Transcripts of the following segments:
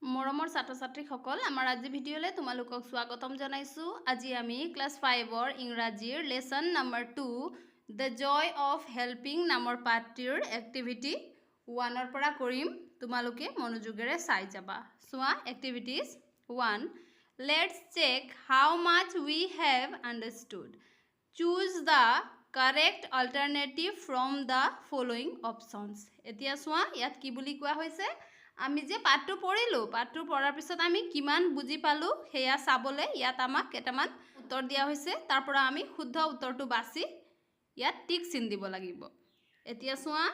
মৰমৰ ছাত্ৰ ছাত্ৰীসকল আমাৰ আজি ভিডিঅ'লে তোমালোকক স্বাগতম জনাইছোঁ। আজি আমি ক্লাছ 5ৰ ইংৰাজীৰ lesson number 2 the joy of helping নামৰ পাঠটিৰ এক্টিভিটি 1ৰ পৰা কৰিম। তোমালোকে মনোযোগেৰে চাই যাবা। চোৱা activities 1 let's check how much we have understood. Choose the correct alternative from the following options. এতিয়া চোৱা ইয়াত কি বুলি কোৱা হৈছে, আমি যে পাঠটো পঢ়িলোঁ, পাঠটো পঢ়াৰ পিছত আমি কিমান বুজি পালোঁ সেয়া চাবলৈ ইয়াত আমাক কেইটামান উত্তৰ দিয়া হৈছে। তাৰ পৰা আমি শুদ্ধ উত্তৰটো বাছি ইয়াত টিক চিন দিব লাগিব। এতিয়া চোৱা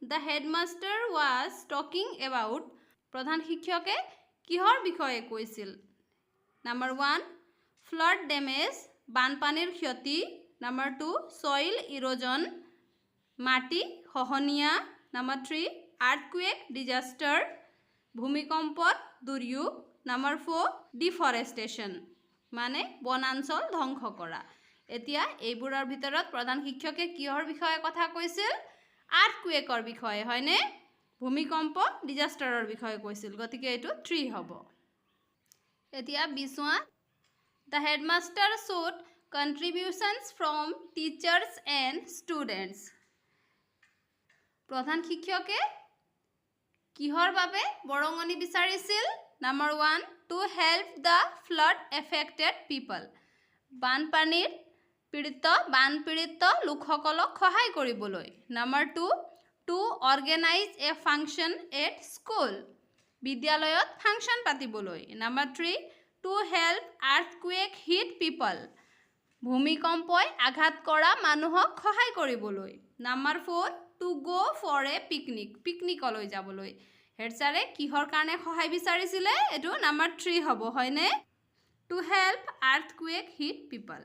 the headmaster was talking about. প্ৰধান শিক্ষকে কিহৰ বিষয়ে কৈছিল? নম্বৰ 1 ফ্লাড ডেমেজ, বানপানীৰ ক্ষতি। নম্বৰ 2 ছইল ইৰোজন, মাটি খহনীয়া। নম্বৰ 3 আৰ্থকুৱেক ডিজাষ্টাৰ, ভূমিকম্পত দুৰ্যোগ। নম্বৰ 4 ডিফৰেষ্টেশ্যন মানে বনাঞ্চল ধ্বংস কৰা। এতিয়া এইবোৰৰ ভিতৰত প্ৰধান শিক্ষকে কিহৰ বিষয়ে কথা কৈছিল? আৰ্থকুৱেকৰ বিষয়ে, হয়নে? ভূমিকম্প ডিজাষ্টাৰৰ বিষয়ে কৈছিল, গতিকে এইটো 3 হ'ব। এতিয়া বিচোৱা the headmaster showed contributions from teachers and students. প্ৰধান শিক্ষকে কিহৰ বাবে বৰঙণি বিচাৰিছিল? Number 1 to help the flood affected people, বানপীড়িত লোকসকলক সহায় কৰিবলৈ। Number 2 to organise a function at school, বিদ্যালয়ত ফাংচন পাতিবলৈ। Number 3 to help earthquake hit people, ভূমিকম্পই আঘাত কৰা মানুহক সহায় কৰিবলৈ। Number 4 to go' for a পিকনিকলৈ যাবলৈ। হেড ছাৰে কিহৰ কাৰণে সহায় বিচাৰিছিলে? এইটো নম্বৰ 3 হ'ব, হয়নে? To help earthquake hit people.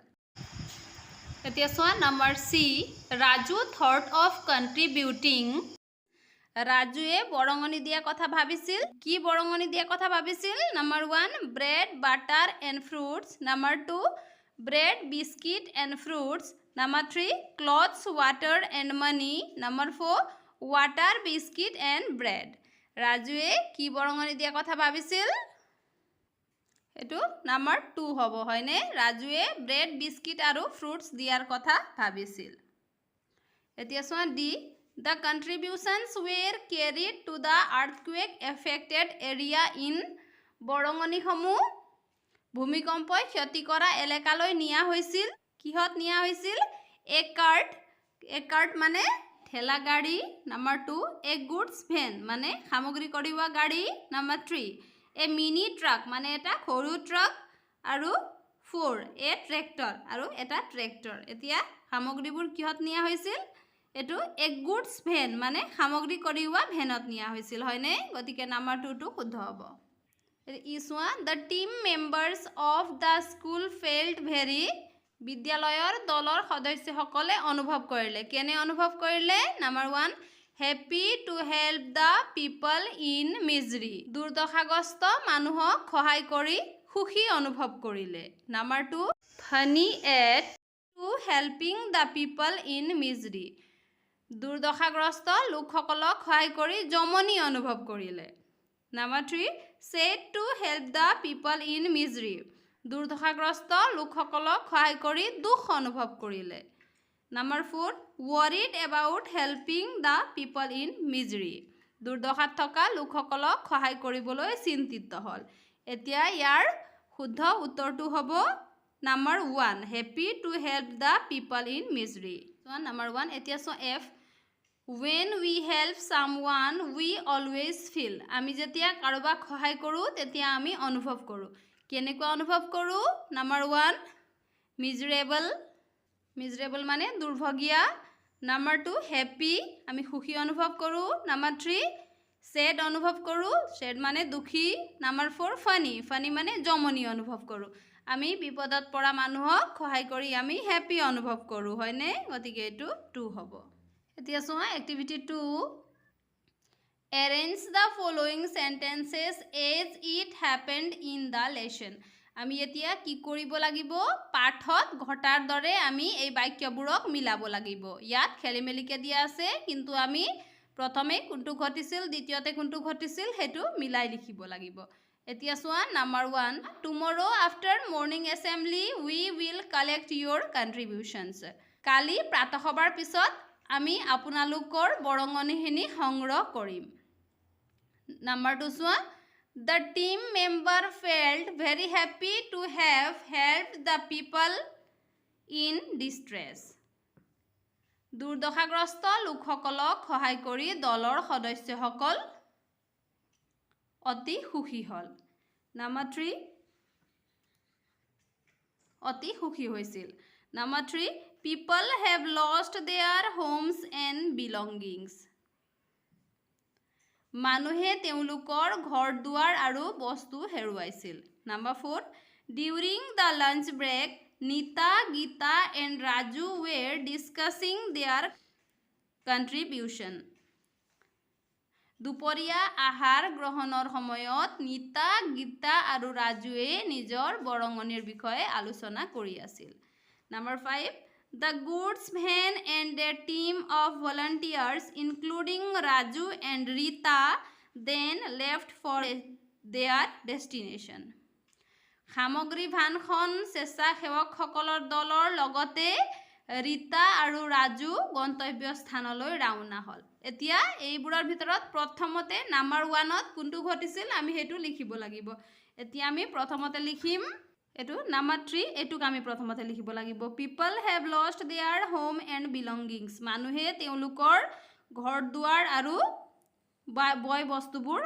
এতিয়া চোৱা number C Raju thought of contributing. ৰাজুৱে বৰঙণি দিয়া কথা ভাবিছিল। কি বৰঙণি দিয়া কথা ভাবিছিল? Number 1 bread butter and fruits. Number 2 bread biscuit and fruits. Number 3 clothes water and money. Number 4 water biscuit and bread. ৰাজুৱে কি বৰঙণি দিয়া কথা ভাবিছিল? এইটো নম্বৰ 2 হ'ব, হয়নে? ৰাজুৱে ব্ৰেড বিস্কিট আৰু ফ্ৰুটছ দিয়াৰ কথা ভাবিছিল। এতিয়া চোৱা D the contributions were carried to the earthquake affected area in. বৰঙণিসমূহ ভূমিকম্পই ক্ষতি কৰা এলেকালৈ নিয়া হৈছিল। কিহত নিয়া হৈছিল? এ কাৰ্ট মানে ঠেলা গাড়ী। নম্বৰ 2 এ গুডছ ভেন মানে সামগ্ৰী কঢ়িওৱা গাড়ী। নম্বৰ 3 এ মিনি ট্ৰাক মানে এটা সৰু ট্ৰাক। আৰু 4 এ ট্ৰেক্টৰ আৰু এটা ট্ৰেক্টৰ। এতিয়া সামগ্ৰীবোৰ কিহত নিয়া হৈছিল? এইটো এ গুডছ ভেন মানে সামগ্ৰী কঢ়িওৱা ভেনত নিয়া হৈছিল, হয়নে? গতিকে নম্বৰ 2টো শুদ্ধ হ'ব। চোৱা the team members of the school felt very. বিদ্যালয়ৰ দলৰ সদস্যসকলে অনুভৱ কৰিলে। কেনে অনুভৱ কৰিলে? Number 1 happy to help the people in misery, দুৰ্দশাগ্ৰস্ত মানুহক সহায় কৰি সুখী অনুভৱ কৰিলে। Number 2 funny at to helping the people in misery, দুৰ্দশাগ্ৰস্ত লোকসকলক সহায় কৰি জমনি অনুভৱ কৰিলে। Number 3 sad to help the people in misery, দুৰ্দশাগ্ৰস্ত লোকসকলক সহায় কৰি দুখ অনুভৱ কৰিলে। Number 4 worried about helping the people in misery, দুৰ্দশাত থকা লোকসকলক সহায় কৰিবলৈ চিন্তিত হ'ল। এতিয়া ইয়াৰ শুদ্ধ উত্তৰটো হ'ব number 1 happy to help the people in misery. Number 1 এতিয়া চোৱা F when we help someone we always feel। আমি যেতিয়া কাৰোবাক সহায় কৰোঁ তেতিয়া আমি অনুভৱ কৰোঁ। কেনেকুৱা অনুভৱ কৰোঁ? নম্বৰ 1 মিজাৰেবল মানে দুৰ্ভগীয়া। নম্বৰ 2 হেপী আমি সুখী অনুভৱ কৰোঁ। নম্বৰ 3 ছেড অনুভৱ কৰোঁ, ছেড মানে দুখী। নম্বৰ 4 ফানি মানে জমনি অনুভৱ কৰোঁ। আমি বিপদত পৰা মানুহক সহায় কৰি আমি হেপী অনুভৱ কৰোঁ, হয়নে? গতিকে এইটো 2 হ'ব। এতিয়া চোৱা activity 2 arrange the following sentences as it happened in the lesson. আমি এতিয়া কি কৰিব লাগিব? পাঠত ঘটাৰ দৰে আমি এই বাক্যবোৰক মিলাব লাগিব। ইয়াত খেলি মেলিকৈ দিয়া আছে, কিন্তু আমি প্ৰথমে কোনটো ঘটিছিল দ্বিতীয়তে কোনটো ঘটিছিল হেতু মিলাই লিখিব লাগিব এতিয়া চোৱা number 1 tomorrow after morning assembly we will collect your contributions কালি প্ৰাতঃসভাৰ পিছত আমি আপোনালোকৰ বৰঙনিখিনি সংগ্ৰহ কৰিম নাম্বাৰ 2 চোৱা The team member felt very happy to have helped the people in distress. দুৰ্দশাগ্ৰস্ত লোকসকলক সহায় কৰি দলৰ সদস্যসকল অতি সুখী হ'ল নাম্বাৰ 3 অতি সুখী হৈছিল number 3 people have lost their homes and belongings মানুহে তেওঁলোকৰ ঘৰ দুৱাৰ আৰু বস্তু হেৰুৱাইছিল number 4 during the lunch break Nita, Geeta and Raju were discussing their contribution দুপৰীয়া আহাৰ গ্ৰহণৰ সময়ত নিতা গীতা আৰু ৰাজুৱে নিজৰ বৰঙনিৰ বিষয়ে আলোচনা কৰি আছিল number 5 The goods van and a team of volunteers including Raju and Rita then left for their destination. সামগ্ৰী ভানখন স্বেচ্ছাসেৱকসকলৰ দলৰ লগতে ৰীতা আৰু ৰাজু গন্তব্যস্থানলৈ ৰাওনা হ'ল এতিয়া এইবোৰৰ ভিতৰত প্ৰথমতে নাম্বাৰ 1ত কোনটো ঘটিছিল আমি হেতু লিখিব লাগিব এতিয়া আমি প্ৰথমতে লিখিম এটো নাম্বাৰ 3 এটুক আমি প্ৰথমতে লিখিব লাগিব people have lost their home and belongings মানুহে তেওঁলোকৰ ঘৰ দুৱাৰ আৰু বয় বস্তুবোৰ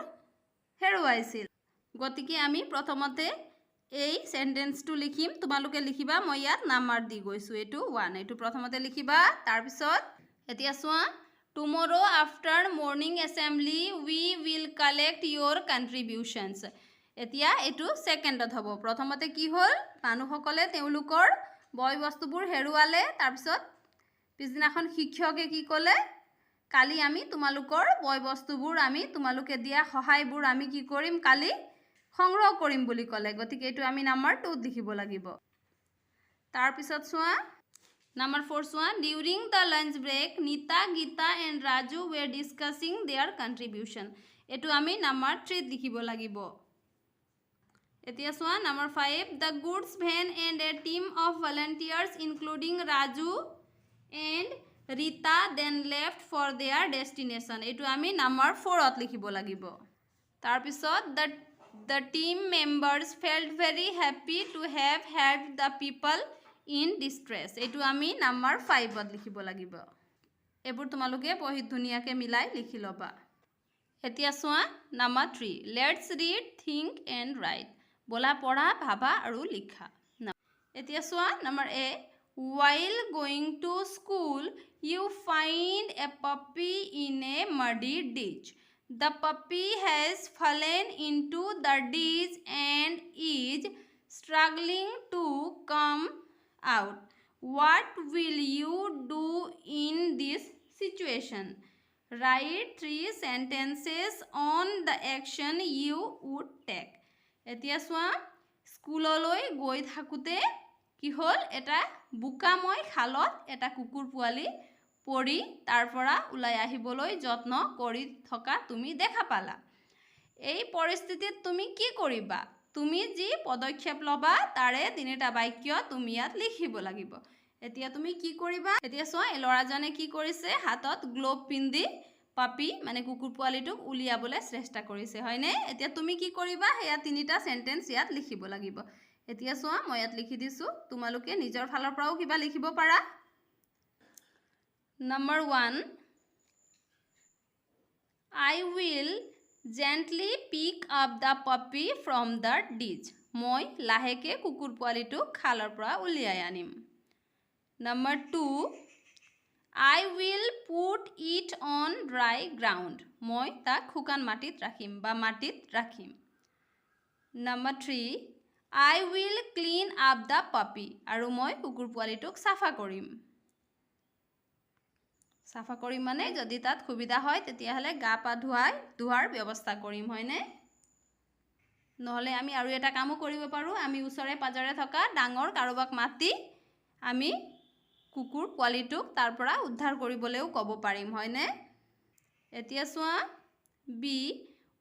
হেৰুৱাইছিল গতিকে আমি প্ৰথমতে এই সেন্টেন্সটো লিখিম তোমালোকে লিখিবা মই ইয়াত নাম্বাৰ দি গৈছো এটো 1 এটো প্ৰথমতে লিখিবা তাৰ পিছত এতিয়া চোৱা tomorrow after morning assembly we will collect your contributions এতিয়া এটো সেকেন্ডত হ'ব প্ৰথমতে কি হ'ল মানুহসকলে তেওঁলোকৰ বয় বস্তুবোৰ হেৰুৱালে তাৰ পিছত পিছদিনাখন শিক্ষকে কি ক'লে কালি আমি তোমালোকৰ বয় বস্তুবোৰ আমি তোমালোকে দিয়া সহায়বোৰ আমি কি কৰিম কালি সংগ্ৰহ কৰিম বুলি ক'লে গতিকে এটো আমি নাম্বাৰ 2 লিখিব লাগিব তাৰ পিছত চোৱা নাম্বাৰ 4 চোৱা during the lunch break Nita, Geeta and Raju were discussing their contribution এটো আমি নাম্বাৰ 3 লিখিব লাগিব এতিয়া চোৱা number 5 the goods van and a team of volunteers including Raju and Rita then left for their destination এটো আমি number 4ত লিখিব লাগিব তাৰ পিছত the team members felt very happy to have helped the people in distress এটো আমি number 5ত লিখিব লাগিব এবোৰ তোমালোকে পঢ়ি ধুনিয়াকে মিলাই লিখি লবা এতিয়া চোৱা number 3 let's read think and write বলা পঢ়া ভাবা আৰু লিখা এতিয়া চোৱা number A while going to school you find a puppy in a muddy ditch the puppy has fallen into the ditch and is struggling to come out what will you do in this situation write 3 sentences on the action you would take এতিয়া চোৱা স্কুললৈ গৈ থাকুতে কি হ'ল এটা বুকাময় খালত এটা কুকুৰ পোৱালি পৰি তাৰ পৰা উলাই আহিবলৈ যত্ন কৰি থকা তুমি দেখা পালা এই পৰিস্থিতিত তুমি কি কৰিবা তুমি যি পদক্ষেপ লবা তাৰে তিনিটা বাক্য তুমি ইয়াত লিখিব লাগিব এতিয়া তুমি কি কৰিবা এতিয়া চোৱা এই লৰাজনে কি কৰিছে হাতত গ্লোভ পিন্ধি পাপি মানে কুকুৰ পোৱালিটোক উলিয়াবলৈ চেষ্টা কৰিছে হয়নে এতিয়া তুমি কি কৰিবা হেয়া তিনিটা সেন্টেন্স ইয়াত লিখিব লাগিব এতিয়া চোৱা মই ইয়াত লিখি দিছো তোমালোকে নিজৰ ফালৰ পৰাও কিবা লিখিব পাৰা Number 1 I will gently pick up the puppy from the ditch মই লাহেকে কুকুৰ পোৱালিটোক খালৰ পৰা উলিয়াই আনিম Number 2 I will put it on dry ground মই তাক শুকান মাটিত ৰাখিম বা মাটিত ৰাখিম Number 3 I will clean up the puppy আৰু মই কুকুৰ পোৱালিটোক সাফা কৰিম সাফা কৰিম মানে যদি তাত সুবিধা হয় তেতিয়া হলে গা পা ধোৱাৰ ব্যৱস্থা কৰিম হয়নে নহলে আমি আৰু এটা কামো কৰিব পাৰো আমি উছৰে পাজৰে থকা ডাঙৰ কাৰোবাক মাতি আমি কুকুৰ পোৱালিটোক তাৰ পৰা উদ্ধাৰ কৰিবলৈও ক'ব পাৰিম হয়নে এতিয়া চোৱা B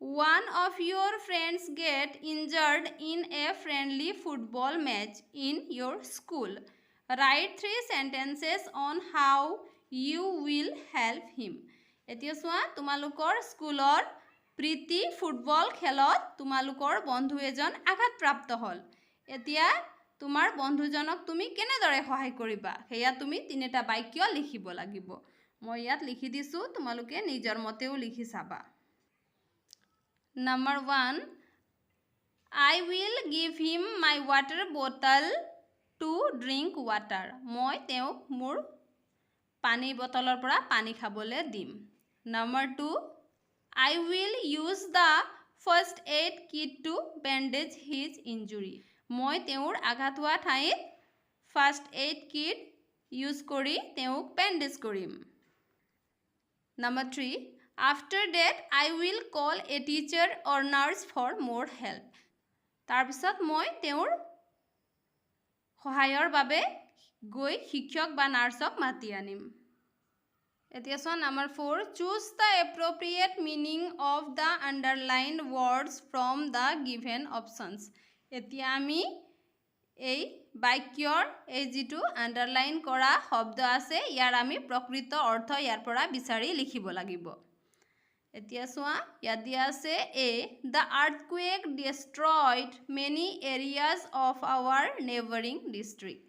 one of your friends get injured in a friendly football match in your school. Write 3 sentences on how you will help him. এতিয়া চোৱা তোমালোকৰ স্কুলৰ প্ৰীতি ফুটবল খেলত তোমালোকৰ বন্ধু এজন আঘাতপ্ৰাপ্ত হ'ল এতিয়া তোমাৰ বন্ধুজনক তুমি কেনেদৰে সহায় কৰিবা হেয়া তুমি তিনিটা বাক্য লিখিব লাগিব মই ইয়াত লিখি দিছো তোমালোকে নিজৰ মতেও লিখি চাবা Number 1 I will give him my water bottle to drink water. মই তেওঁক মোৰ পানী বটলৰ পৰা পানী খাবলৈ দিম Number 2 I will use the first aid kit to bandage his injury. মই তেওঁৰ আঘাত হোৱা ঠাইত first aid kit ইউজ কৰি তেওঁক বেণ্ডেজ কৰিম Number 3 After that, I will call a teacher or nurse for more help. তাৰপিছত মই তেওঁৰ সহায়ৰ বাবে গৈ শিক্ষক বা নাৰ্ছক মাতি আনিম এতিয়া চোৱা Number 4 Choose the appropriate meaning of the underlined words from the given options. এতিয়া আমি এই বাক্যৰ এই যিটো আন্ডাৰলাইন কৰা শব্দ আছে ইয়াৰ আমি প্ৰকৃত অৰ্থ ইয়াৰ পৰা বিচাৰি লিখিব লাগিব এতিয়া চোৱা ইয়াত দিয়া আছে A The earthquake destroyed many areas of our neighboring district.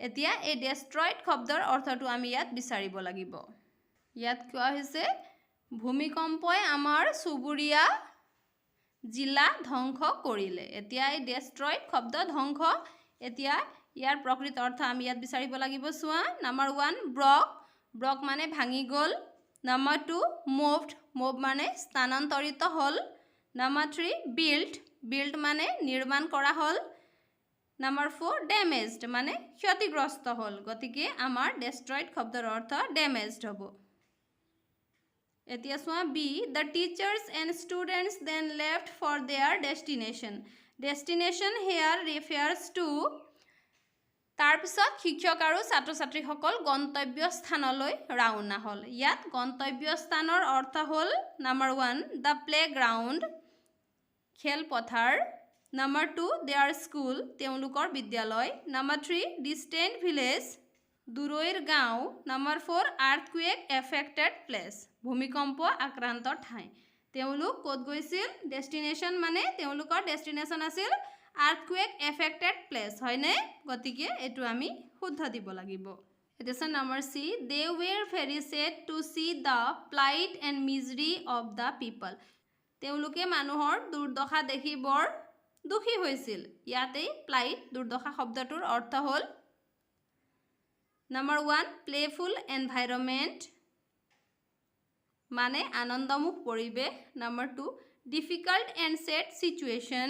এতিয়া এই destroyed শব্দৰ অৰ্থটো আমি ইয়াত বিচাৰিব লাগিব ইয়াত কোৱা হৈছে ভূমিকম্পই আমাৰ চুবুৰীয়া জিলা ধ্বংস কৰিলে এতিয়া এই destroyed শব্দ ধ্বংস এতিয়া ইয়াৰ প্ৰকৃত অৰ্থ আমি ইয়াত বিচাৰিব লাগিব চোৱা Number 1 ব্ৰক মানে ভাঙি গ'ল Number 2 moved মানে স্থানান্তৰিত হ'ল Number 3 built মানে নিৰ্মাণ কৰা হ'ল Number 4 damaged মানে ক্ষতিগ্ৰস্ত হ'ল গতিকে আমাৰ destroyed শব্দৰ অৰ্থ damaged হ'ব এতিয়া চোৱা B The teachers and students then left for their destination here refers to তাৰপিছত শিক্ষক আৰু ছাত্ৰ-ছাত্ৰীসকল গন্তব্য স্থানলৈ ৰাওনা হ'ল ইয়াত গন্তব্য স্থানৰ অৰ্থ হ'ল Number 1 The playground খেলপথাৰ Number 2 their school তেওঁলোকৰ বিদ্যালয় Number 3 distant village দূৰৈৰ গাঁও Number 4 earthquake affected place ভূমিকম্প আক্ৰান্ত ঠাই তেওঁলোক ক'ত গৈছিল ডেষ্টিনেশ্যন মানে তেওঁলোকৰ ডেষ্টিনেশ্যন আছিল earthquake affected place হয়নে গতিকে এটো আমি শুদ্ধ দিব লাগিব এটা Number C they were very sad to see the plight and misery of the people তেওঁলোকে মানুহৰ দুৰ্দশা দেখি বৰ দুখী হৈছিল ইয়াতে plight দুৰ্দশা শব্দটোৰ অৰ্থ হ'ল Number 1 playful environment মানে আনন্দমুখ পৰিবেশ Number 2 difficult and sad situation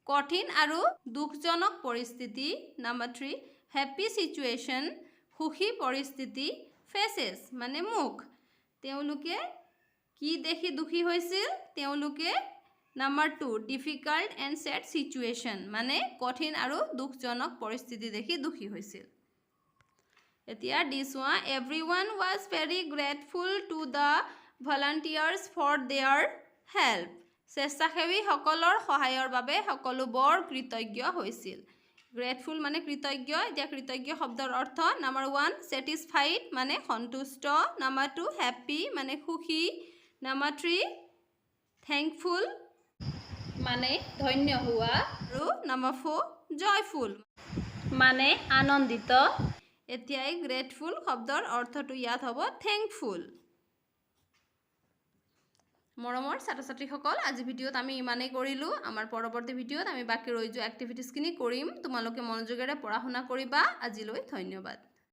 কঠিন আৰু দুখজনক পৰিস্থিতি Number 3 happy situation সুখী পৰিস্থিতি faces মানে মুখ তেওঁলোকে কি দেখি দুখী হৈছিল তেওঁলোকে Number 2 difficult and sad situation মানে কঠিন আৰু দুখজনক পৰিস্থিতি দেখি দুখী হৈছিল এতিয়া this one everyone was very grateful to the volunteers for their help স্বেচ্ছাসেৱী সকলৰ সহায়ৰ বাবে সকলো বৰ কৃতজ্ঞ হৈছিল গ্ৰেটফুল মানে কৃতজ্ঞ এতিয়া কৃতজ্ঞ শব্দৰ অৰ্থ Number 1 satisfied মানে সন্তুষ্ট Number 2 happy মানে সুখী Number 3 thankful মানে ধন্য হোৱা আৰু Number 4 joyful মানে আনন্দিত এতিয়া এই গ্ৰেটফুল শব্দৰ অৰ্থটো ইয়াত হ'ব thankful মৰমৰ ছাত্ৰ-ছাত্ৰীসকল আজি ভিডিঅ'ত আমি ইমানেই কৰিলোঁ আমাৰ পৰৱৰ্তী ভিডিঅ'ত আমি বাকি ৰৈ যোৱা এক্টিভিটিজখিনি কৰিম তোমালোকে মনোযোগেৰে পঢ়া শুনা কৰিবা আজিলৈ ধন্যবাদ